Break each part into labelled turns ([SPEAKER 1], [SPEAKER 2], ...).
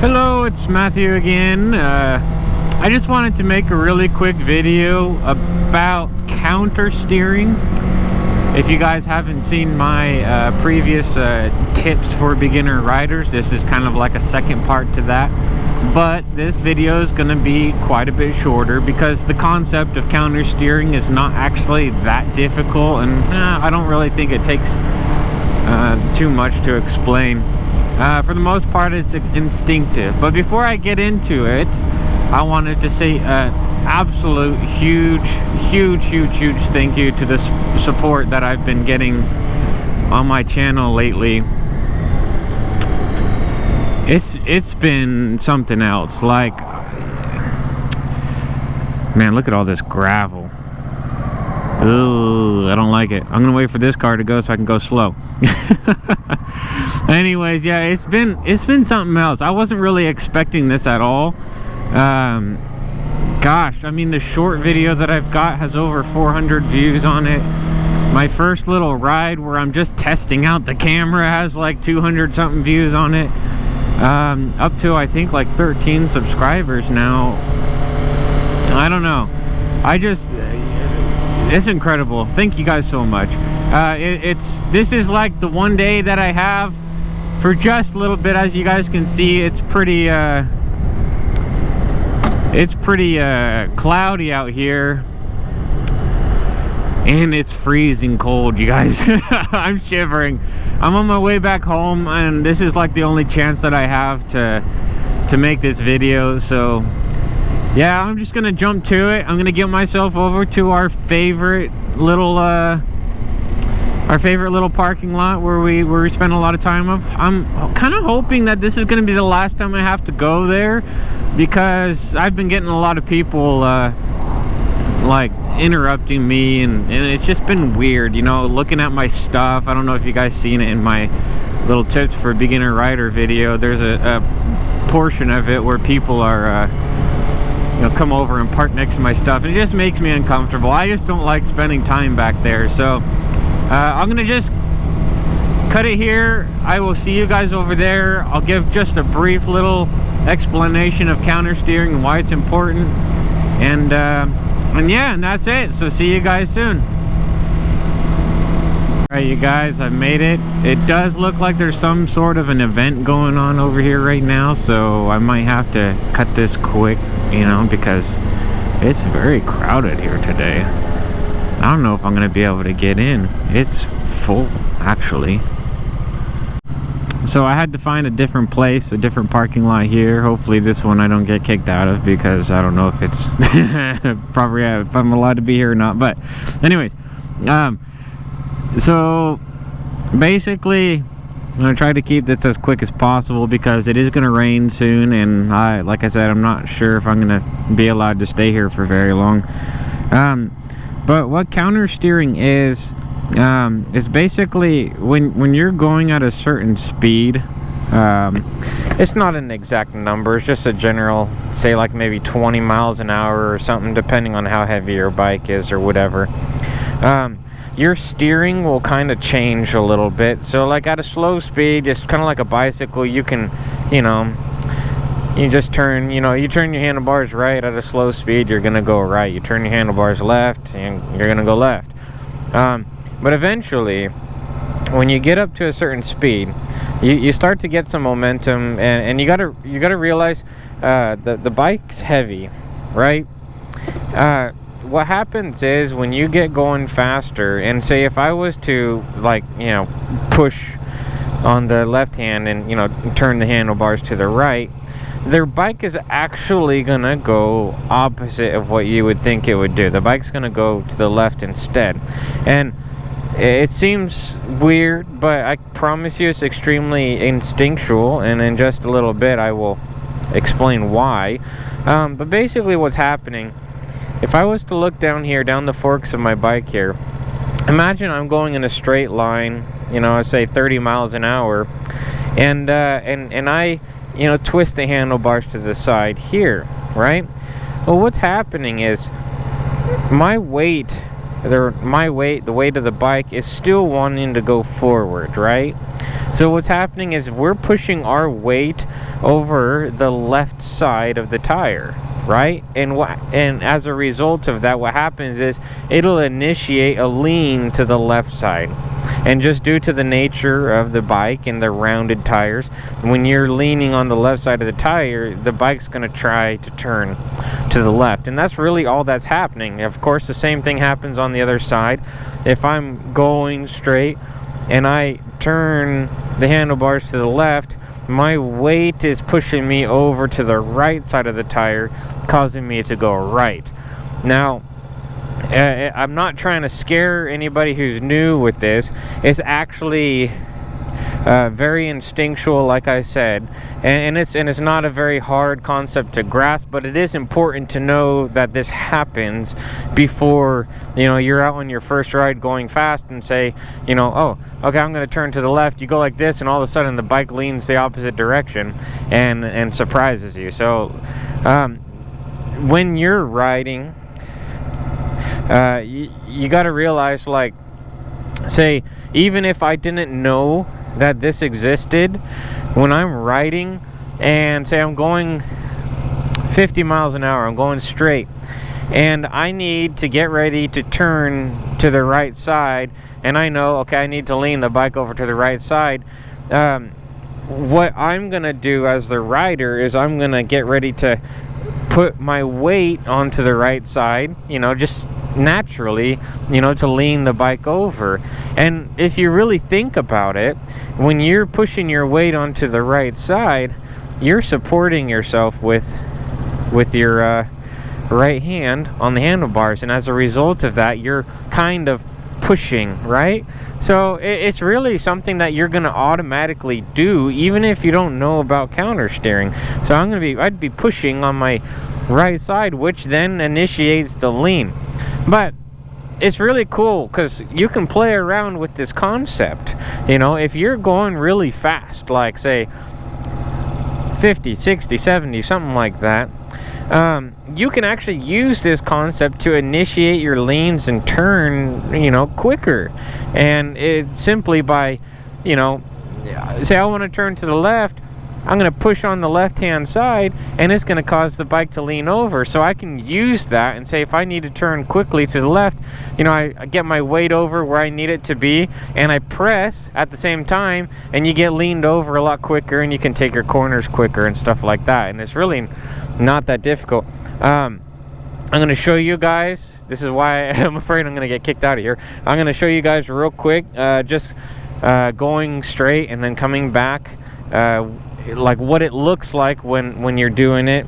[SPEAKER 1] Hello, it's Matthew again. I just wanted to make a really quick video about counter steering. If you guys haven't seen my previous tips for beginner riders, this is kind of like a second part to that. But this video is going to be quite a bit shorter because the concept of counter steering is not actually that difficult, and I don't really think it takes too much to explain. For the most part, it's instinctive. But before I get into it, I wanted to say absolute huge thank you to the support that I've been getting on my channel lately. It's been something else. Like, man, look at all this gravel. Ooh, I don't like it. I'm gonna wait for this car to go so I can go slow. Anyways, yeah, it's been something else. I wasn't really expecting this at all. Gosh, I mean, the short video that I've got has over 400 views on it. My first little ride where I'm just testing out the camera has like 200 something views on it. Up to I think like 13 subscribers now. I don't know. It's incredible. Thank you guys so much. This is like the one day that I have for just a little bit. As you guys can see, it's pretty cloudy out here, and it's freezing cold, you guys. I'm shivering. I'm on my way back home, and this is like the only chance that I have to make this video. So yeah, I'm just gonna jump to it. I'm gonna get myself over to our favorite little parking lot where we spend a lot of time. I'm kind of hoping that this is gonna be the last time I have to go there, because I've been getting a lot of people like interrupting me, and it's just been weird, you know, looking at my stuff. I don't know if you guys seen it in my little tips for beginner rider video. There's a portion of it where people are come over and park next to my stuff, and it just makes me uncomfortable. I just don't like spending time back there. So I'm gonna just cut it here. I will see you guys over there. I'll give just a brief little explanation of counter steering and why it's important, and yeah, and that's it. So see you guys soon. Alright, you guys, I've made it. It does look like there's some sort of an event going on over here right now, so I might have to cut this quick, you know, because it's very crowded here today. I don't know if I'm gonna be able to get in. It's full, actually. So I had to find a different place, a different parking lot here. Hopefully this one I don't get kicked out of, because I don't know if it's probably if I'm allowed to be here or not. But anyways, so basically I'm gonna try to keep this as quick as possible because it is gonna rain soon, and like I said, I'm not sure if I'm gonna be allowed to stay here for very long. But what counter steering is basically when you're going at a certain speed. It's not an exact number, it's just a general, say like maybe 20 miles an hour or something, depending on how heavy your bike is or whatever. Your steering will kind of change a little bit. So like at a slow speed, just kind of like a bicycle, you can, you just turn, you turn your handlebars right. At a slow speed, you're gonna go right. You turn your handlebars left, and you're gonna go left. But eventually, when you get up to a certain speed, you start to get some momentum, and you gotta realize the bike's heavy, right? What happens is when you get going faster, and say if I was to push on the left hand and turn the handlebars to the right, their bike is actually gonna go opposite of what you would think it would do. The bike's gonna go to the left instead, and it seems weird, but I promise you it's extremely instinctual, and in just a little bit I will explain why. But basically what's happening, if I was to look down here, down the forks of my bike here, imagine I'm going in a straight line, say 30 miles an hour, and I twist the handlebars to the side here, right? Well, what's happening is my weight, the weight of the bike is still wanting to go forward, right? So what's happening is we're pushing our weight over the left side of the tire, right? And as a result of that, what happens is it'll initiate a lean to the left side. And just due to the nature of the bike and the rounded tires, when you're leaning on the left side of the tire, the bike's going to try to turn to the left. And that's really all that's happening. Of course, the same thing happens on the other side. If I'm going straight and I turn the handlebars to the left, my weight is pushing me over to the right side of the tire, causing me to go right. Now, I'm not trying to scare anybody who's new with this. It's actually very instinctual, like I said, and it's not a very hard concept to grasp, but it is important to know that this happens before, you know, you're out on your first ride going fast and say, you know, oh, okay, I'm going to turn to the left. You go like this, and all of a sudden the bike leans the opposite direction and surprises you. So when you're riding, you got to realize, like, say, even if I didn't know that this existed, when I'm riding and say I'm going 50 miles an hour, I'm going straight, and I need to get ready to turn to the right side, and I know, okay, I need to lean the bike over to the right side, what I'm gonna do as the rider is I'm gonna get ready to put my weight onto the right side, you know, just naturally, you know, to lean the bike over. And if you really think about it, when you're pushing your weight onto the right side, you're supporting yourself with your right hand on the handlebars, and as a result of that, you're kind of pushing, right? So it's really something that you're going to automatically do even if you don't know about counter steering. So I'd be pushing on my right side, which then initiates the lean. But it's really cool because you can play around with this concept. You know, if you're going really fast, like say 50, 60, 70, something like that, you can actually use this concept to initiate your leans and turn, you know, quicker. And it's simply by, you know, say I want to turn to the left, I'm going to push on the left-hand side, and it's going to cause the bike to lean over. So I can use that and say if I need to turn quickly to the left, you know, I get my weight over where I need it to be, and I press at the same time, and you get leaned over a lot quicker, and you can take your corners quicker and stuff like that. And it's really not that difficult. I'm going to show you guys. This is why I'm afraid I'm going to get kicked out of here. I'm going to show you guys real quick, just going straight and then coming back, like what it looks like when you're doing it,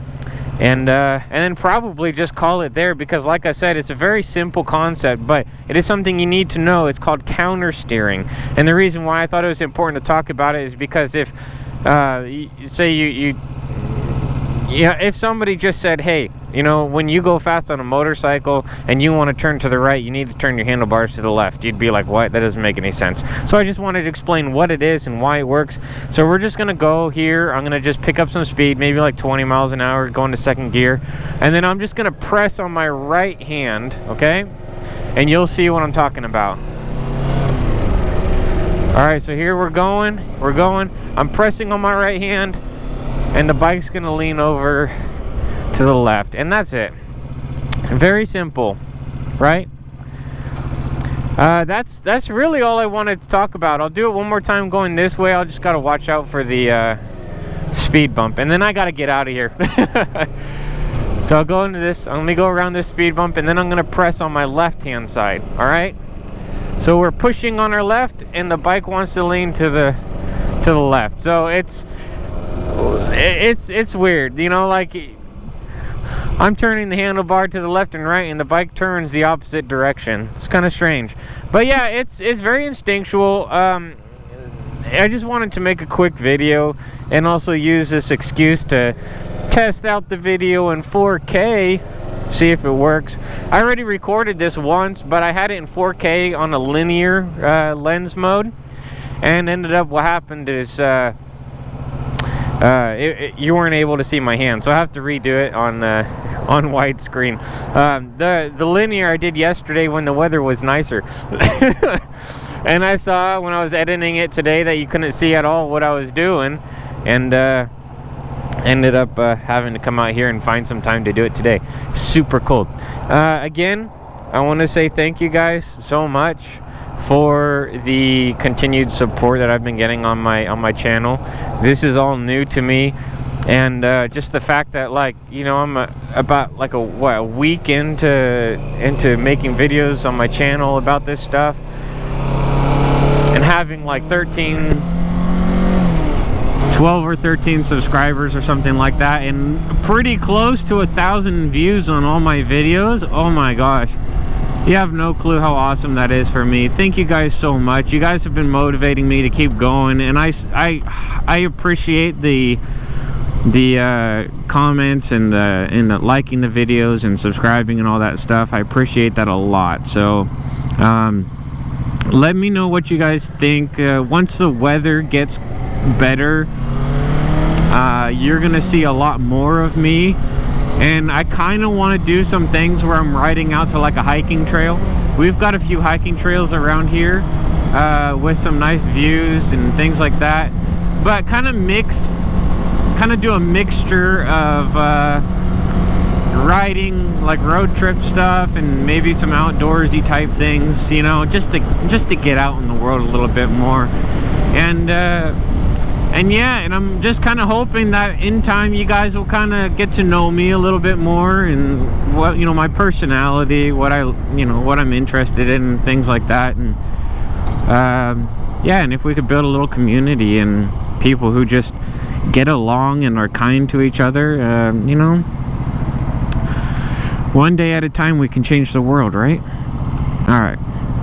[SPEAKER 1] and then probably just call it there, because like I said, it's a very simple concept, but it is something you need to know. It's called counter steering, and the reason why I thought it was important to talk about it is because if say if somebody just said, hey, you know, when you go fast on a motorcycle and you want to turn to the right, you need to turn your handlebars to the left, you'd be like, what? That doesn't make any sense. So I just wanted to explain what it is and why it works. So we're just going to go here. I'm going to just pick up some speed, maybe like 20 miles an hour, go into second gear. And then I'm just going to press on my right hand, okay? And you'll see what I'm talking about. All right, so here we're going. I'm pressing on my right hand, and the bike's going to lean over to the left, and that's it. Very simple, right? That's really all I wanted to talk about. I'll do it one more time going this way. I'll just got to watch out for the speed bump, and then I got to get out of here. So I'll go into this. Let me go around this speed bump, and then I'm going to press on my left-hand side. All right? So we're pushing on our left, and the bike wants to lean to the left. So it's weird, you know, like I'm turning the handlebar to the left and right, and the bike turns the opposite direction. It's kind of strange, but yeah, it's very instinctual. I just wanted to make a quick video and also use this excuse to test out the video in 4K, see if it works. I already recorded this once, but I had it in 4K on a linear lens mode, and ended up what happened is you weren't able to see my hand, so I have to redo it on widescreen. The linear I did yesterday when the weather was nicer. And I saw when I was editing it today that you couldn't see at all what I was doing, and ended up having to come out here and find some time to do it today. Super cold. Again, I want to say thank you guys so much for the continued support that I've been getting on my channel. This is all new to me, and just the fact that, like, you know, I'm about like a week into making videos on my channel about this stuff, and having like 12 or 13 subscribers or something like that, and pretty close to 1,000 views on all my videos. Oh my gosh, you have no clue how awesome that is for me. Thank you guys so much. You guys have been motivating me to keep going, and I appreciate the comments and the liking the videos and subscribing and all that stuff. I appreciate that a lot. So let me know what you guys think. Once the weather gets better, you're gonna see a lot more of me, and I kind of want to do some things where I'm riding out to like a hiking trail. We've got a few hiking trails around here with some nice views and things like that, but kind of do a mixture of riding, like road trip stuff, and maybe some outdoorsy type things, you know, just to get out in the world a little bit more. And yeah, and I'm just kind of hoping that in time you guys will kind of get to know me a little bit more, and what, you know, my personality, what I'm interested in, and things like that. And yeah, and if we could build a little community and people who just get along and are kind to each other, you know, one day at a time we can change the world, right? All right.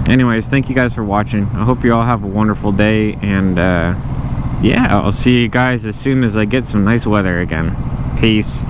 [SPEAKER 1] Anyways, thank you guys for watching. I hope you all have a wonderful day, and yeah, I'll see you guys as soon as I get some nice weather again. Peace.